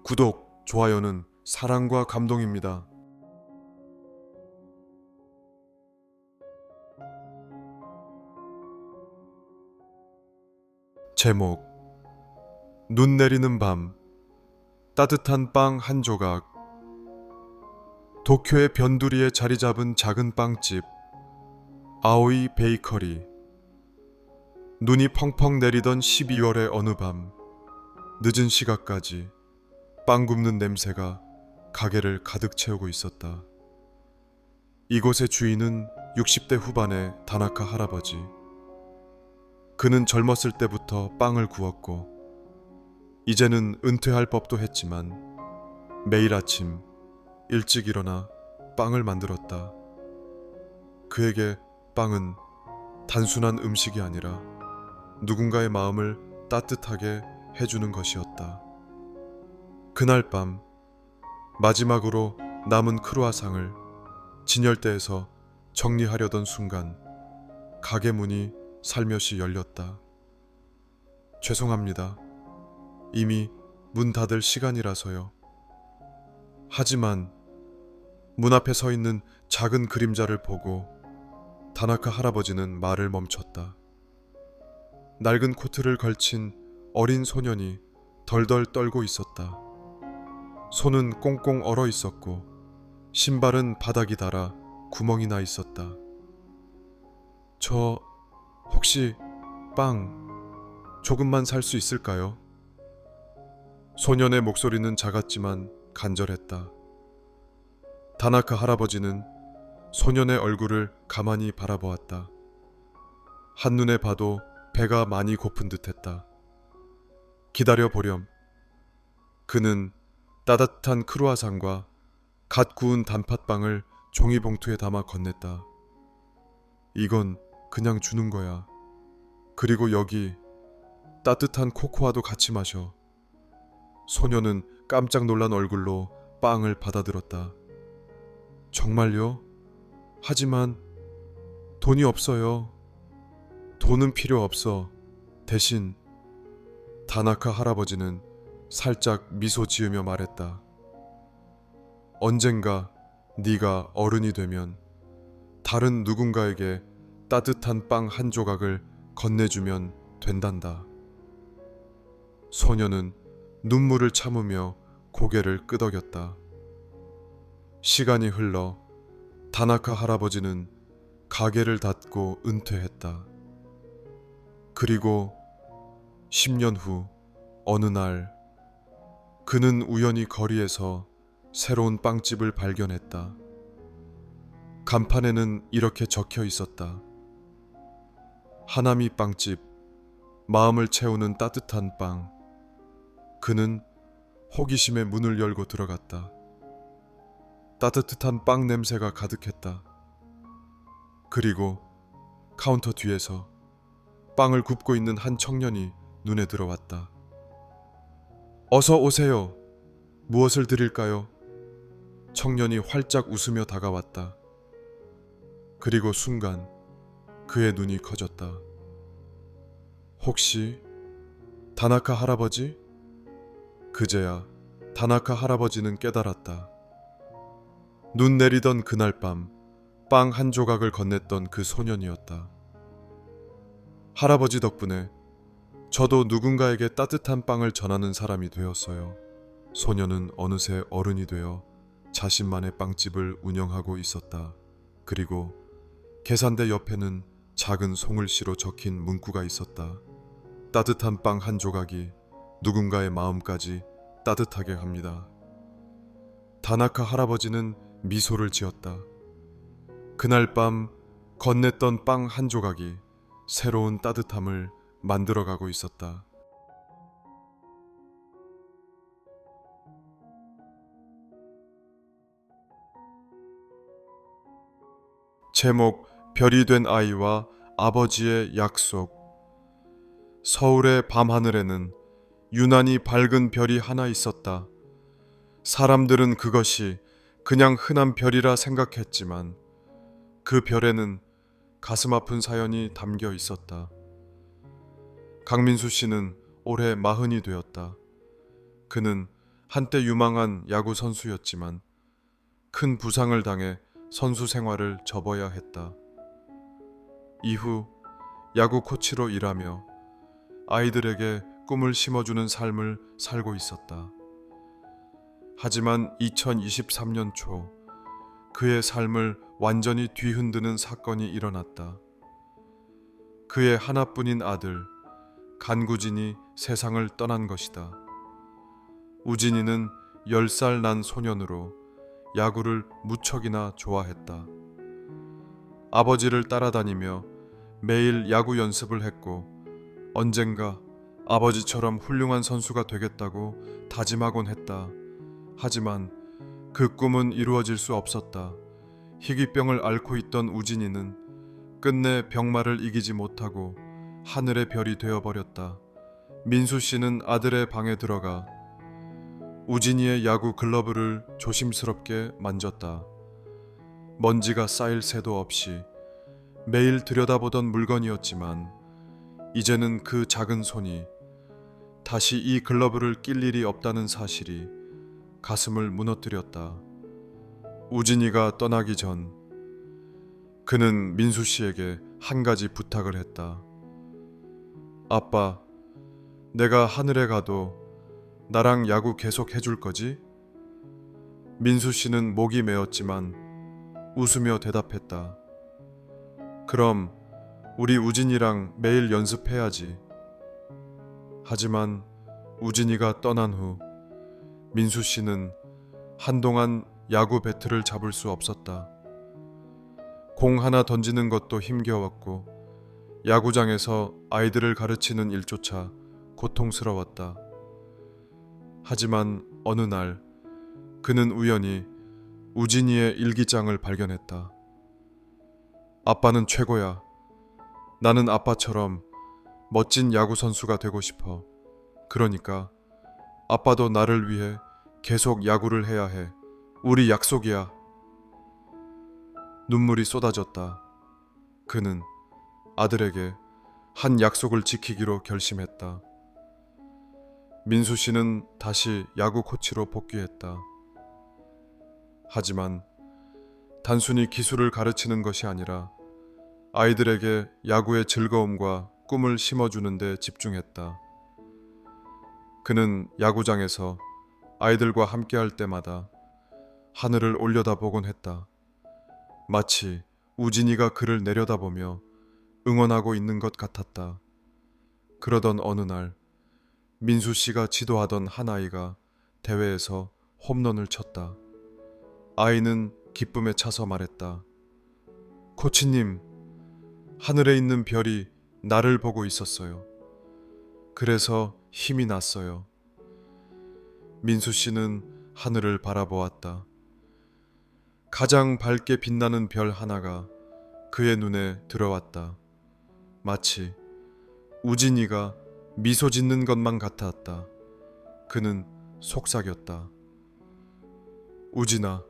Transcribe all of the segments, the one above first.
구독, 좋아요는 사랑과 감동입니다. 제목: 눈 내리는 밤, 따뜻한 빵 한 조각. 도쿄의 변두리에 자리 잡은 작은 빵집 아오이 베이커리. 눈이 펑펑 내리던 12월의 어느 밤, 늦은 시각까지 빵 굽는 냄새가 가게를 가득 채우고 있었다. 이곳의 주인은 60대 후반의 다나카 할아버지. 그는 젊었을 때부터 빵을 구웠고 이제는 은퇴할 법도 했지만 매일 아침 일찍 일어나 빵을 만들었다. 그에게 빵은 단순한 음식이 아니라 누군가의 마음을 따뜻하게 해주는 것이었다. 그날 밤 마지막으로 남은 크루아상을 진열대에서 정리하려던 순간 가게 문이 살며시 열렸다. 죄송합니다. 이미 문 닫을 시간이라서요. 하지만 문 앞에 서 있는 작은 그림자를 보고 다나카 할아버지는 말을 멈췄다. 낡은 코트를 걸친 어린 소년이 덜덜 떨고 있었다. 손은 꽁꽁 얼어 있었고 신발은 바닥이 닳아 구멍이 나 있었다. 저 혹시 빵 조금만 살 수 있을까요? 소년의 목소리는 작았지만 간절했다. 다나카 할아버지는 소년의 얼굴을 가만히 바라보았다. 한눈에 봐도 배가 많이 고픈 듯했다. 기다려 보렴. 그는 따뜻한 크루아상과 갓 구운 단팥빵을 종이봉투에 담아 건넸다. 이건 그냥 주는 거야. 그리고 여기 따뜻한 코코아도 같이 마셔. 소녀는 깜짝 놀란 얼굴로 빵을 받아들었다. 정말요? 하지만 돈이 없어요. 돈은 필요 없어. 대신 다나카 할아버지는 살짝 미소 지으며 말했다. 언젠가 네가 어른이 되면 다른 누군가에게 따뜻한 빵 한 조각을 건네주면 된단다. 소녀는 눈물을 참으며 고개를 끄덕였다. 시간이 흘러 다나카 할아버지는 가게를 닫고 은퇴했다. 그리고 10년 후 어느 날 그는 우연히 거리에서 새로운 빵집을 발견했다. 간판에는 이렇게 적혀 있었다. 하나미 빵집, 마음을 채우는 따뜻한 빵. 그는 호기심에 문을 열고 들어갔다. 따뜻한 빵 냄새가 가득했다. 그리고 카운터 뒤에서 빵을 굽고 있는 한 청년이 눈에 들어왔다. 어서 오세요. 무엇을 드릴까요? 청년이 활짝 웃으며 다가왔다. 그리고 순간 그의 눈이 커졌다. 혹시 다나카 할아버지? 그제야 다나카 할아버지는 깨달았다. 눈 내리던 그날 밤 빵 한 조각을 건넸던 그 소년이었다. 할아버지 덕분에 저도 누군가에게 따뜻한 빵을 전하는 사람이 되었어요. 소년은 어느새 어른이 되어 자신만의 빵집을 운영하고 있었다. 그리고 계산대 옆에는 작은 송글씨로 적힌 문구가 있었다. 따뜻한 빵 한 조각이 누군가의 마음까지 따뜻하게 합니다. 다나카 할아버지는 미소를 지었다. 그날 밤 건넸던 빵 한 조각이 새로운 따뜻함을 만들어가고 있었다. 제목: 별이 된 아이와 아버지의 약속. 서울의 밤하늘에는 유난히 밝은 별이 하나 있었다. 사람들은 그것이 그냥 흔한 별이라 생각했지만 그 별에는 가슴 아픈 사연이 담겨 있었다. 강민수 씨는 올해 40이 되었다. 그는 한때 유망한 야구 선수였지만 큰 부상을 당해 선수 생활을 접어야 했다. 이후 야구 코치로 일하며 아이들에게 꿈을 심어주는 삶을 살고 있었다. 하지만 2023년 초 그의 삶을 완전히 뒤흔드는 사건이 일어났다. 그의 하나뿐인 아들 간구진이 세상을 떠난 것이다. 우진이는 10살 난 소년으로 야구를 무척이나 좋아했다. 아버지를 따라다니며 매일 야구 연습을 했고 언젠가 아버지처럼 훌륭한 선수가 되겠다고 다짐하곤 했다. 하지만 그 꿈은 이루어질 수 없었다. 희귀병을 앓고 있던 우진이는 끝내 병마를 이기지 못하고 하늘의 별이 되어버렸다. 민수 씨는 아들의 방에 들어가 우진이의 야구 글러브를 조심스럽게 만졌다. 먼지가 쌓일 새도 없이 매일 들여다보던 물건이었지만 이제는 그 작은 손이 다시 이 글러브를 낄 일이 없다는 사실이 가슴을 무너뜨렸다. 우진이가 떠나기 전 그는 민수 씨에게 한 가지 부탁을 했다. 아빠, 내가 하늘에 가도 나랑 야구 계속 해줄 거지? 민수 씨는 목이 메었지만 웃으며 대답했다. 그럼 우리 우진이랑 매일 연습해야지. 하지만 우진이가 떠난 후 민수 씨는 한동안 야구 배트를 잡을 수 없었다. 공 하나 던지는 것도 힘겨웠고 야구장에서 아이들을 가르치는 일조차 고통스러웠다. 하지만 어느 날 그는 우연히 우진이의 일기장을 발견했다. 아빠는 최고야. 나는 아빠처럼 멋진 야구 선수가 되고 싶어. 그러니까 아빠도 나를 위해 계속 야구를 해야 해. 우리 약속이야. 눈물이 쏟아졌다. 그는 아들에게 한 약속을 지키기로 결심했다. 민수 씨는 다시 야구 코치로 복귀했다. 하지만 단순히 기술을 가르치는 것이 아니라 아이들에게 야구의 즐거움과 꿈을 심어주는 데 집중했다. 그는 야구장에서 아이들과 함께할 때마다 하늘을 올려다보곤 했다. 마치 우진이가 그를 내려다보며 응원하고 있는 것 같았다. 그러던 어느 날 민수 씨가 지도하던 한 아이가 대회에서 홈런을 쳤다. 아이는 기쁨에 차서 말했다. 코치님, 하늘에 있는 별이 나를 보고 있었어요. 그래서 힘이 났어요. 민수 씨는 하늘을 바라보았다. 가장 밝게 빛나는 별 하나가 그의 눈에 들어왔다. 마치 우진이가 미소 짓는 것만 같았다. 그는 속삭였다. 우진아,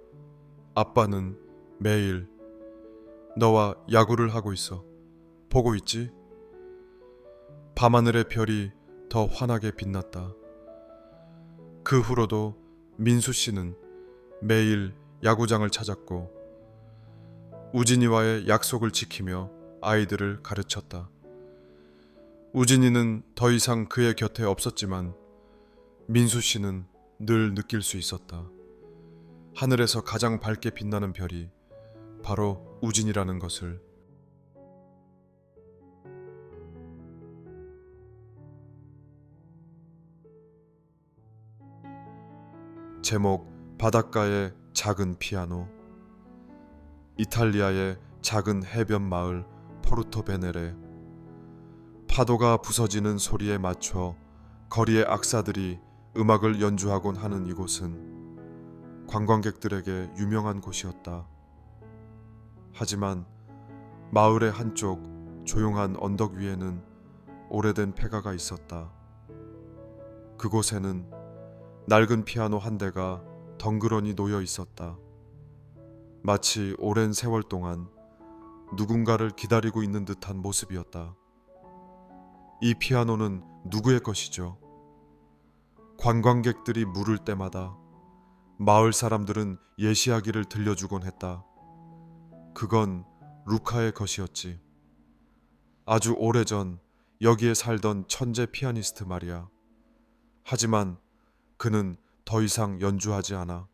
아빠는 매일 너와 야구를 하고 있어. 보고 있지? 밤하늘의 별이 더 환하게 빛났다. 그 후로도 민수 씨는 매일 야구장을 찾았고 우진이와의 약속을 지키며 아이들을 가르쳤다. 우진이는 더 이상 그의 곁에 없었지만 민수 씨는 늘 느낄 수 있었다. 하늘에서 가장 밝게 빛나는 별이 바로 우진이라는 것을. 제목 바닷가의 작은 피아노. 이탈리아의 작은 해변 마을 포르토베네레. 파도가 부서지는 소리에 맞춰 거리의 악사들이 음악을 연주하곤 하는 이곳은 관광객들에게 유명한 곳이었다. 하지만 마을의 한쪽 조용한 언덕 위에는 오래된 폐가가 있었다. 그곳에는 낡은 피아노 한 대가 덩그러니 놓여 있었다. 마치 오랜 세월 동안 누군가를 기다리고 있는 듯한 모습이었다. 이 피아노는 누구의 것이죠? 관광객들이 물을 때마다 마을 사람들은 예시하기를 들려주곤 했다. 그건 루카의 것이었지. 아주 오래전 여기에 살던 천재 피아니스트 말이야. 하지만 그는 더 이상 연주하지 않아.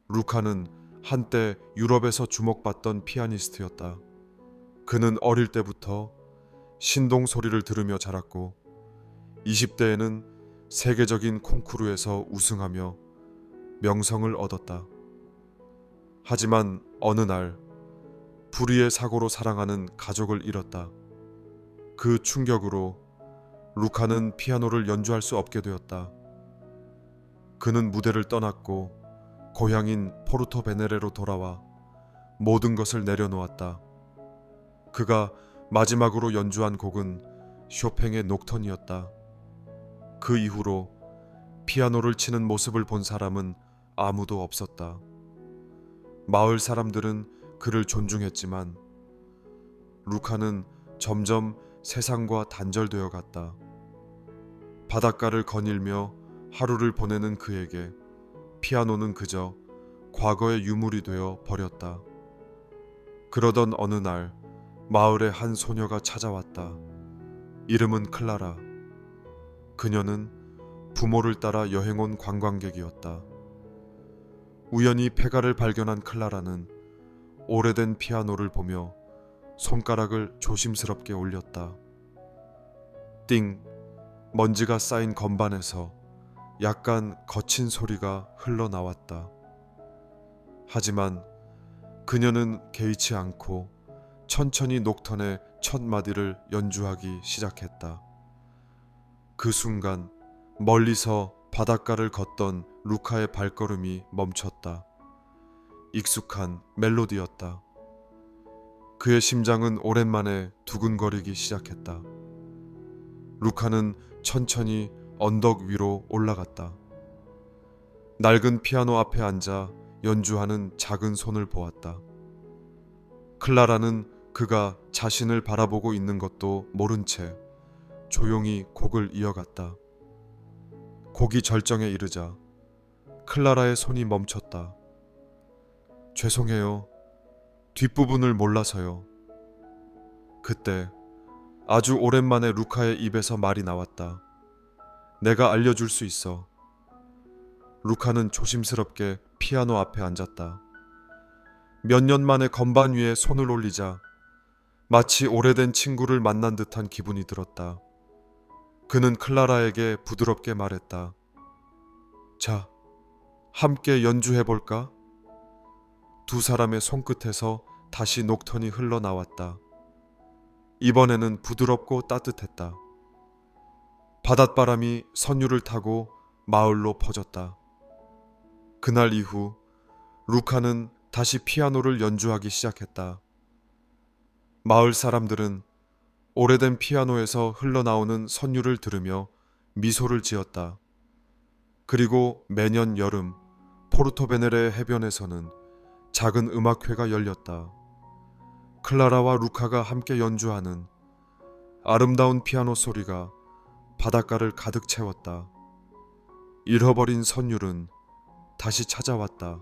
루카는 한때 유럽에서 주목받던 피아니스트였다. 그는 어릴 때부터 신동 소리를 들으며 자랐고 20대에는 세계적인 콩쿠르에서 우승하며 명성을 얻었다. 하지만 어느 날 불의의 사고로 사랑하는 가족을 잃었다. 그 충격으로 루카는 피아노를 연주할 수 없게 되었다. 그는 무대를 떠났고 고향인 포르토베네레로 돌아와 모든 것을 내려놓았다. 그가 마지막으로 연주한 곡은 쇼팽의 녹턴이었다. 그 이후로 피아노를 치는 모습을 본 사람은 아무도 없었다. 마을 사람들은 그를 존중했지만 루카는 점점 세상과 단절되어 갔다. 바닷가를 거닐며 하루를 보내는 그에게 피아노는 그저 과거의 유물이 되어 버렸다. 그러던 어느 날 마을에 한 소녀가 찾아왔다. 이름은 클라라. 그녀는 부모를 따라 여행 온 관광객이었다. 우연히 폐가를 발견한 클라라는 오래된 피아노를 보며 손가락을 조심스럽게 올렸다. 띵! 먼지가 쌓인 건반에서 약간 거친 소리가 흘러나왔다. 하지만 그녀는 개의치 않고 천천히 녹턴의 첫 마디를 연주하기 시작했다. 그 순간 멀리서 바닷가를 걷던 루카의 발걸음이 멈췄다. 익숙한 멜로디였다. 그의 심장은 오랜만에 두근거리기 시작했다. 루카는 천천히 언덕 위로 올라갔다. 낡은 피아노 앞에 앉아 연주하는 작은 손을 보았다. 클라라는 그가 자신을 바라보고 있는 것도 모른 채 조용히 곡을 이어갔다. 곡이 절정에 이르자 클라라의 손이 멈췄다. 죄송해요. 뒷부분을 몰라서요. 그때 아주 오랜만에 루카의 입에서 말이 나왔다. 내가 알려줄 수 있어. 루카는 조심스럽게 피아노 앞에 앉았다. 몇 년 만에 건반 위에 손을 올리자 마치 오래된 친구를 만난 듯한 기분이 들었다. 그는 클라라에게 부드럽게 말했다. 자, 함께 연주해볼까? 두 사람의 손끝에서 다시 녹턴이 흘러나왔다. 이번에는 부드럽고 따뜻했다. 바닷바람이 선율을 타고 마을로 퍼졌다. 그날 이후 루카는 다시 피아노를 연주하기 시작했다. 마을 사람들은 오래된 피아노에서 흘러나오는 선율을 들으며 미소를 지었다. 그리고 매년 여름 포르토베네레 해변에서는 작은 음악회가 열렸다. 클라라와 루카가 함께 연주하는 아름다운 피아노 소리가 바닷가를 가득 채웠다. 잃어버린 선율은 다시 찾아왔다.